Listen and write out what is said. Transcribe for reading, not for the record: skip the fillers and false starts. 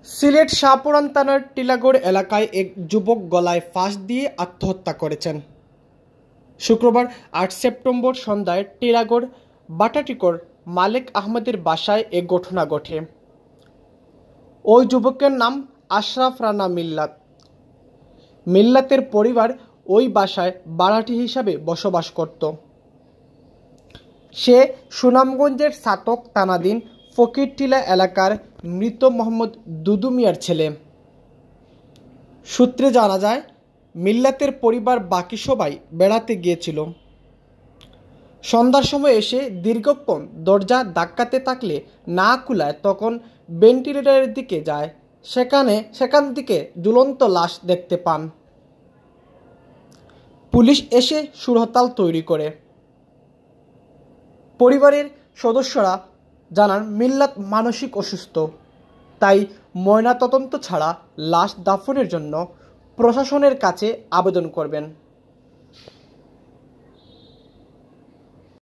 সিলেট শাহপুরান থানার টিলাগড় এলাকায় এক যুবক গলায় ফাঁস দিয়ে আত্মহত্যা করেছেন। শুক্রবার ৮ সেপ্টেম্বর সন্ধ্যায় টিলাগড় বাটাটিকর মালিক আহমদের বাসায় এ ঘটনা ঘটে। ওই যুবকের নাম আশরাফ রানা মিল্লাত। মিল্লাতের পরিবার ওই বাসায় ভাড়াটি হিসাবে বসবাস করত। সে সুনামগঞ্জের ছাতক থানাধীন ফকিরটিলা এলাকার মৃত মোহাম্মদ দুদু মিয়ার ছেলে। সূত্রে জানা যায়, মিল্লাতের পরিবার বাকি সবাই বেড়াতে গিয়েছিল। সন্ধ্যার সময় এসে দীর্ঘক্ষণ দরজা ধাক্কাতে থাকলে না খোলায় তখন ভেন্টিলেটরের দিকে যায়। সেখান থেকে ঝুলন্ত লাশ দেখতে পান। পুলিশ এসে সুরহতাল তৈরি করে। পরিবারের সদস্যরা জানান, মিল্লাত মানসিক অসুস্থ, তাই ময়নাতদন্ত ছাড়া লাশ দাফনের জন্য প্রশাসনের কাছে আবেদন করবেন।